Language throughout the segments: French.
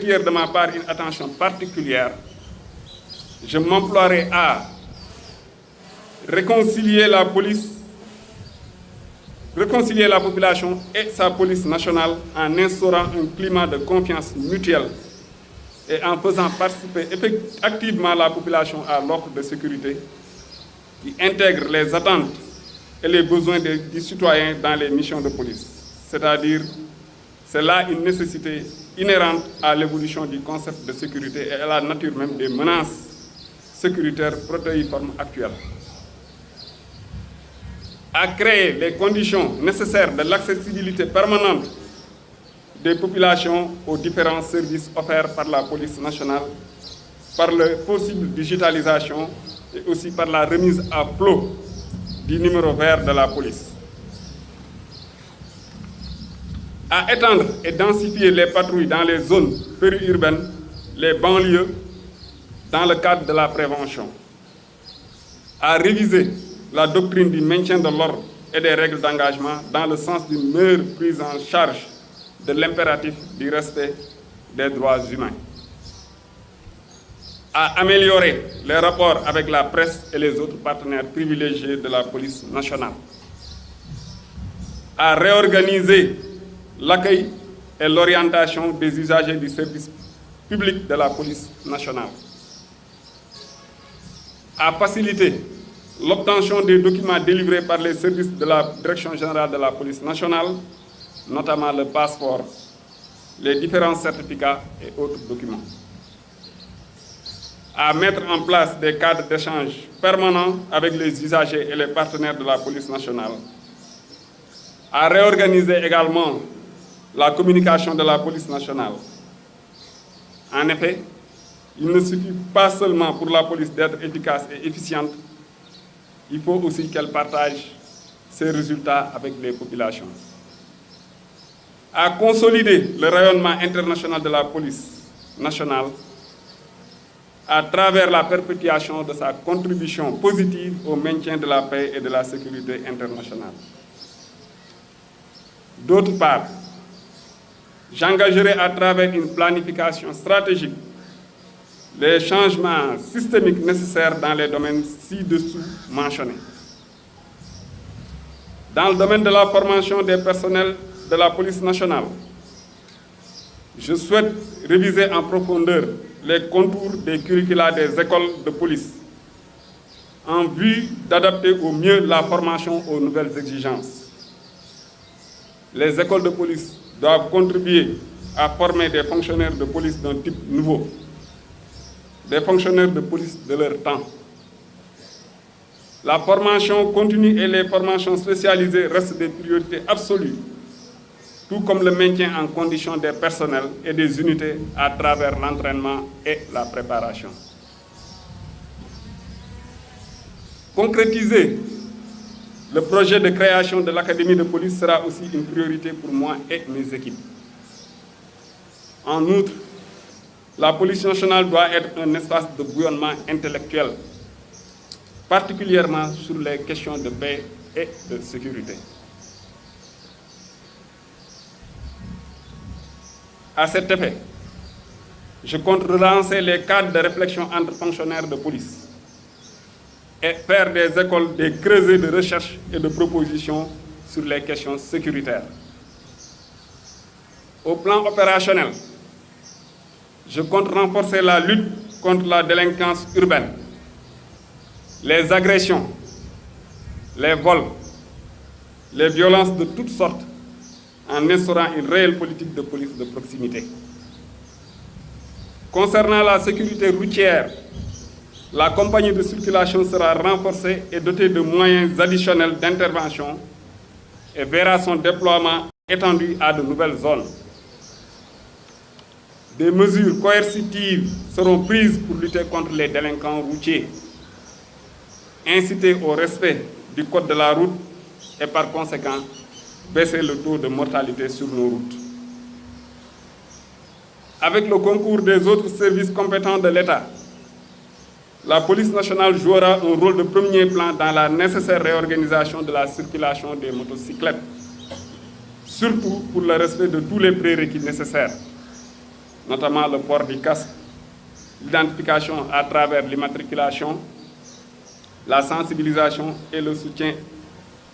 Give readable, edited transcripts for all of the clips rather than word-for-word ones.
requiert de ma part une attention particulière, je m'emploierai à réconcilier la population et sa police nationale en instaurant un climat de confiance mutuelle et en faisant participer activement la population à l'offre de sécurité qui intègre les attentes et les besoins des citoyens dans les missions de police. C'est-à-dire, c'est là une nécessité inhérente à l'évolution du concept de sécurité et à la nature même des menaces sécuritaires protéiformes actuelles. À créer les conditions nécessaires de l'accessibilité permanente des populations aux différents services offerts par la police nationale, par la possible digitalisation et aussi par la remise à flot du numéro vert de la police. À étendre et densifier les patrouilles dans les zones périurbaines, les banlieues, dans le cadre de la prévention. À réviser la doctrine du maintien de l'ordre et des règles d'engagement dans le sens d'une meilleure prise en charge de l'impératif du respect des droits humains. À améliorer les rapports avec la presse et les autres partenaires privilégiés de la police nationale. À réorganiser l'accueil et l'orientation des usagers du service public de la police nationale. À faciliter l'obtention des documents délivrés par les services de la Direction générale de la police nationale, notamment le passeport, les différents certificats et autres documents. À mettre en place des cadres d'échange permanents avec les usagers et les partenaires de la police nationale. À réorganiser également la communication de la police nationale. En effet, il ne suffit pas seulement pour la police d'être efficace et efficiente, il faut aussi qu'elle partage ses résultats avec les populations. À consolider le rayonnement international de la police nationale à travers la perpétuation de sa contribution positive au maintien de la paix et de la sécurité internationale. D'autre part, j'engagerai à travers une planification stratégique les changements systémiques nécessaires dans les domaines ci-dessous mentionnés. Dans le domaine de la formation des personnels de la police nationale, je souhaite réviser en profondeur les contours des curricula des écoles de police en vue d'adapter au mieux la formation aux nouvelles exigences. Les écoles de police doivent contribuer à former des fonctionnaires de police d'un type nouveau, des fonctionnaires de police de leur temps. La formation continue et les formations spécialisées restent des priorités absolues, tout comme le maintien en condition des personnels et des unités à travers l'entraînement et la préparation. Concrétiser le projet de création de l'Académie de police sera aussi une priorité pour moi et mes équipes. En outre, la police nationale doit être un espace de bouillonnement intellectuel, particulièrement sur les questions de paix et de sécurité. À cet effet, je compte relancer les cadres de réflexion entre fonctionnaires de police et faire des écoles, des creusets de recherche et de propositions sur les questions sécuritaires. Au plan opérationnel, je compte renforcer la lutte contre la délinquance urbaine, les agressions, les vols, les violences de toutes sortes, en instaurant une réelle politique de police de proximité. Concernant la sécurité routière, la compagnie de circulation sera renforcée et dotée de moyens additionnels d'intervention et verra son déploiement étendu à de nouvelles zones. Des mesures coercitives seront prises pour lutter contre les délinquants routiers, inciter au respect du code de la route et par conséquent baisser le taux de mortalité sur nos routes. Avec le concours des autres services compétents de l'État, la police nationale jouera un rôle de premier plan dans la nécessaire réorganisation de la circulation des motocyclettes, surtout pour le respect de tous les prérequis nécessaires. notamment le port du casque, l'identification à travers l'immatriculation, la sensibilisation et le soutien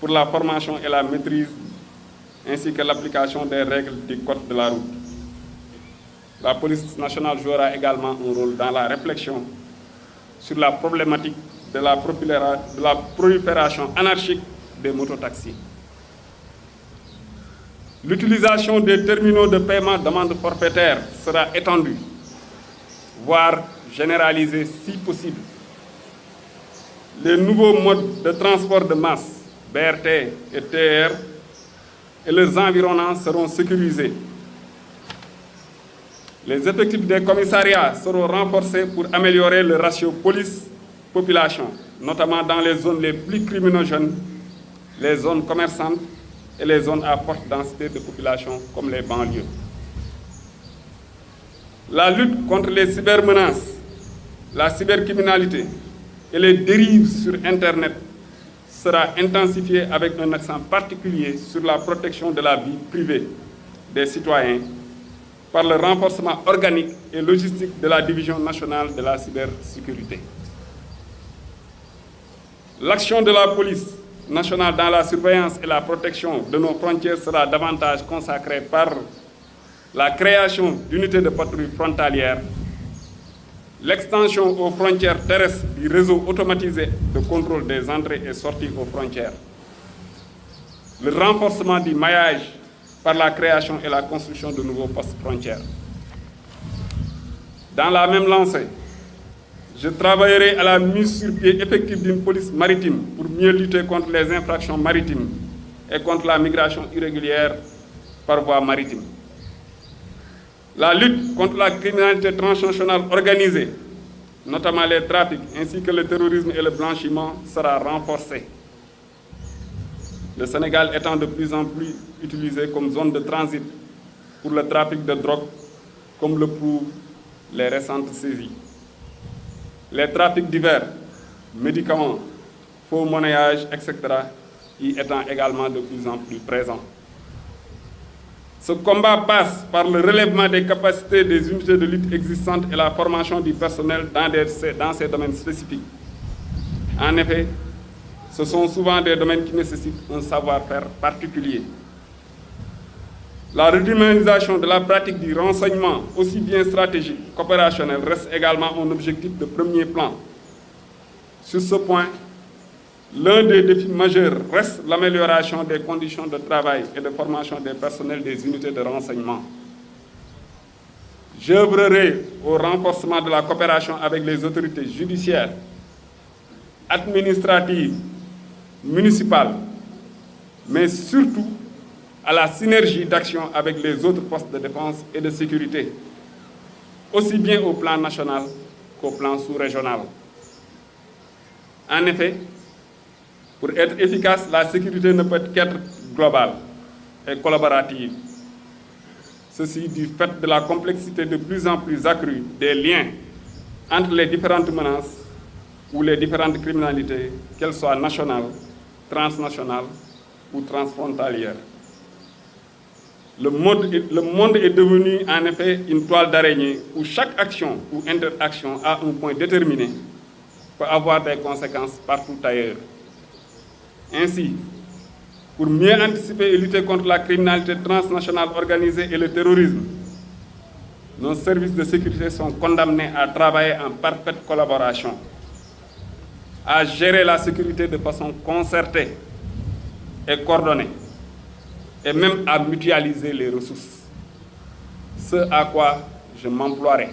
pour la formation et la maîtrise, ainsi que l'application des règles du code de la route. La police nationale jouera également un rôle dans la réflexion sur la problématique de la prolifération anarchique des mototaxis. L'utilisation des terminaux de paiement d'amende forfaitaire sera étendue, voire généralisée si possible. Les nouveaux modes de transport de masse, BRT et TER, et leurs environnants seront sécurisés. Les effectifs des commissariats seront renforcés pour améliorer le ratio police-population, notamment dans les zones les plus criminogènes, les zones commerçantes et les zones à forte densité de population comme les banlieues. La lutte contre les cybermenaces, la cybercriminalité et les dérives sur Internet sera intensifiée avec un accent particulier sur la protection de la vie privée des citoyens par le renforcement organique et logistique de la Division nationale de la cybersécurité. L'action de la police nationale dans la surveillance et la protection de nos frontières sera davantage consacrée par la création d'unités de patrouille frontalières, l'extension aux frontières terrestres du réseau automatisé de contrôle des entrées et sorties aux frontières, le renforcement du maillage par la création et la construction de nouveaux postes frontières. Dans la même lancée, je travaillerai à la mise sur pied effective d'une police maritime pour mieux lutter contre les infractions maritimes et contre la migration irrégulière par voie maritime. La lutte contre la criminalité transnationale organisée, notamment les trafics ainsi que le terrorisme et le blanchiment, sera renforcée. Le Sénégal étant de plus en plus utilisé comme zone de transit pour le trafic de drogue, comme le prouvent les récentes saisies. Les trafics divers, médicaments, faux monnayage, etc., y étant également de plus en plus présents. Ce combat passe par le relèvement des capacités des unités de lutte existantes et la formation du personnel dans ces domaines spécifiques. En effet, ce sont souvent des domaines qui nécessitent un savoir-faire particulier. La redynamisation de la pratique du renseignement, aussi bien stratégique qu'opérationnel, reste également un objectif de premier plan. Sur ce point, l'un des défis majeurs reste l'amélioration des conditions de travail et de formation des personnels des unités de renseignement. J'œuvrerai au renforcement de la coopération avec les autorités judiciaires, administratives, municipales, mais surtout à la synergie d'action avec les autres postes de défense et de sécurité, aussi bien au plan national qu'au plan sous-régional. En effet, pour être efficace, la sécurité ne peut qu'être globale et collaborative. Ceci du fait de la complexité de plus en plus accrue des liens entre les différentes menaces ou les différentes criminalités, qu'elles soient nationales, transnationales ou transfrontalières. Le monde est devenu en effet une toile d'araignée où chaque action ou interaction à un point déterminé peut avoir des conséquences partout ailleurs. Ainsi, pour mieux anticiper et lutter contre la criminalité transnationale organisée et le terrorisme, nos services de sécurité sont condamnés à travailler en parfaite collaboration, à gérer la sécurité de façon concertée et coordonnée, et même à mutualiser les ressources, ce à quoi je m'emploierai.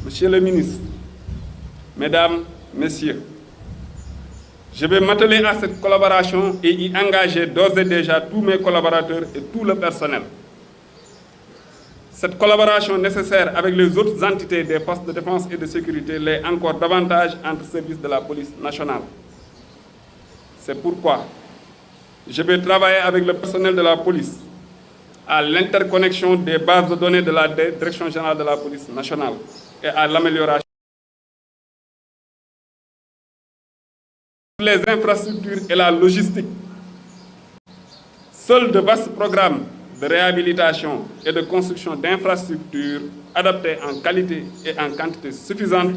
Monsieur le ministre, Mesdames, Messieurs, je vais m'atteler à cette collaboration et y engager d'ores et déjà tous mes collaborateurs et tout le personnel. Cette collaboration nécessaire avec les autres entités des forces de défense et de sécurité l'est encore davantage entre services de la police nationale. C'est pourquoi je vais travailler avec le personnel de la police à l'interconnexion des bases de données de la Direction générale de la police nationale et à l'amélioration les infrastructures et la logistique. Seuls de vastes programmes de réhabilitation et de construction d'infrastructures adaptées en qualité et en quantité suffisante,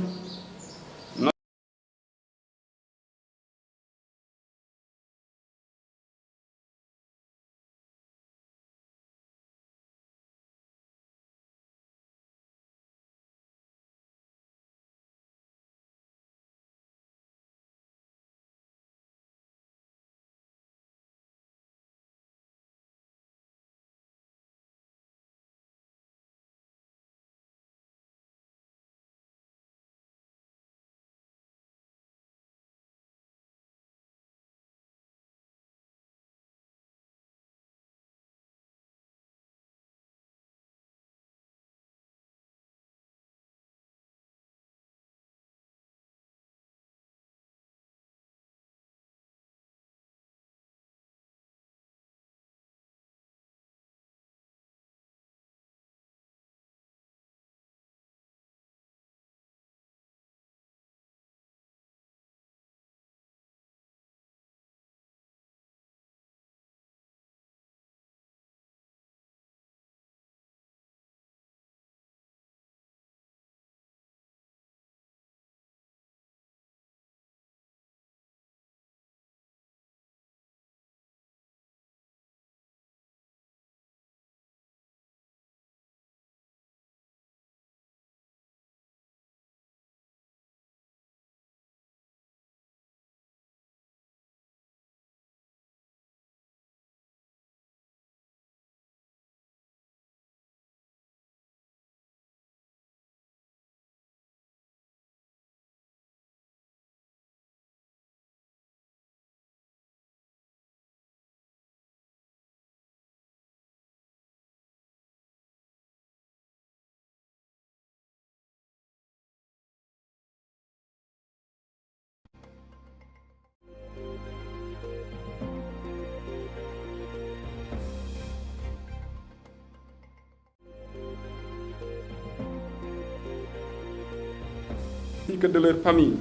ainsi que de leur famille,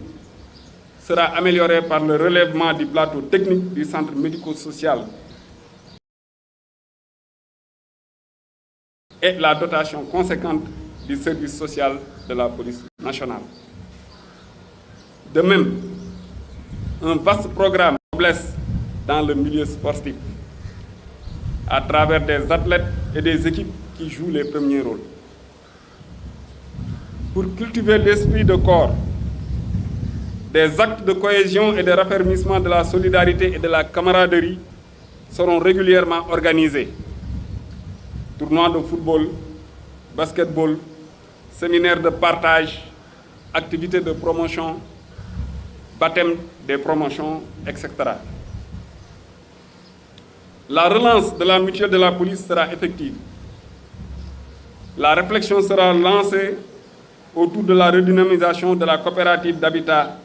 sera améliorée par le relèvement du plateau technique du centre médico-social et la dotation conséquente du service social de la police nationale. De même, un vaste programme blesse dans le milieu sportif à travers des athlètes et des équipes qui jouent les premiers rôles. Pour cultiver l'esprit de corps, des actes de cohésion et de raffermissement de la solidarité et de la camaraderie seront régulièrement organisés. Tournois de football, basketball, séminaires de partage, activités de promotion, baptême des promotions, etc. La relance de la mutuelle de la police sera effective. La réflexion sera lancée autour de la redynamisation de la coopérative d'habitat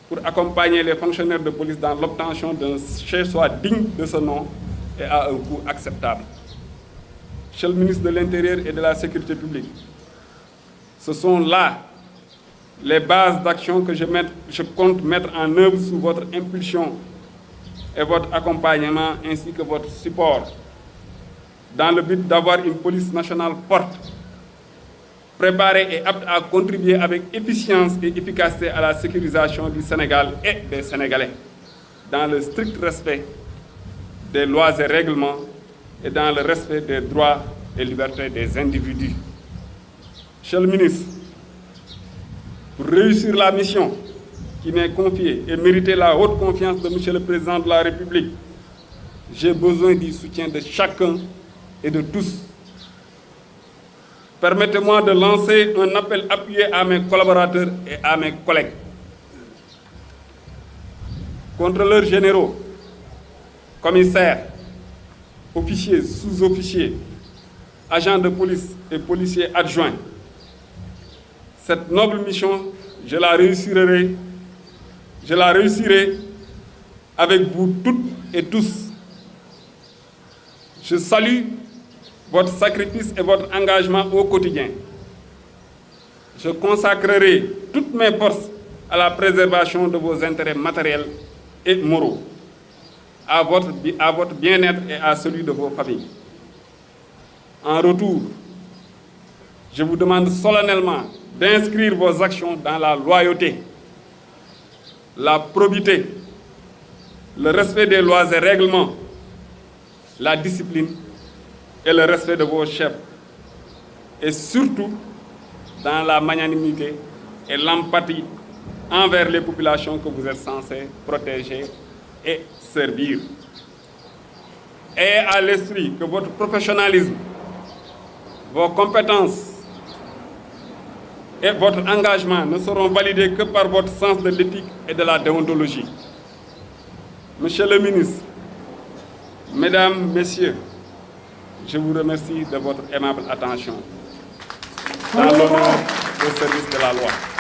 pour accompagner les fonctionnaires de police dans l'obtention d'un chez-soi digne de ce nom et à un coût acceptable. Monsieur le ministre de l'Intérieur et de la Sécurité publique, ce sont là les bases d'action que je compte mettre en œuvre sous votre impulsion et votre accompagnement ainsi que votre support dans le but d'avoir une police nationale forte, préparée et apte à contribuer avec efficience et efficacité à la sécurisation du Sénégal et des Sénégalais, dans le strict respect des lois et règlements et dans le respect des droits et libertés des individus. Monsieur le ministre, pour réussir la mission qui m'est confiée et mériter la haute confiance de Monsieur le Président de la République, j'ai besoin du soutien de chacun et de tous. Permettez-moi de lancer un appel appuyé à mes collaborateurs et à mes collègues. Contrôleurs généraux, commissaires, officiers, sous-officiers, agents de police et policiers adjoints. Cette noble mission, je la réussirai avec vous toutes et tous. Je salue votre sacrifice et votre engagement au quotidien. Je consacrerai toutes mes forces à la préservation de vos intérêts matériels et moraux, à votre bien-être et à celui de vos familles. En retour, je vous demande solennellement d'inscrire vos actions dans la loyauté, la probité, le respect des lois et règlements, la discipline et le respect de vos chefs, et surtout dans la magnanimité et l'empathie envers les populations que vous êtes censés protéger et servir. Ayez à l'esprit que votre professionnalisme, vos compétences et votre engagement ne seront validés que par votre sens de l'éthique et de la déontologie. Monsieur le ministre, Mesdames, Messieurs, je vous remercie de votre aimable attention dans l'honneur au service de la loi.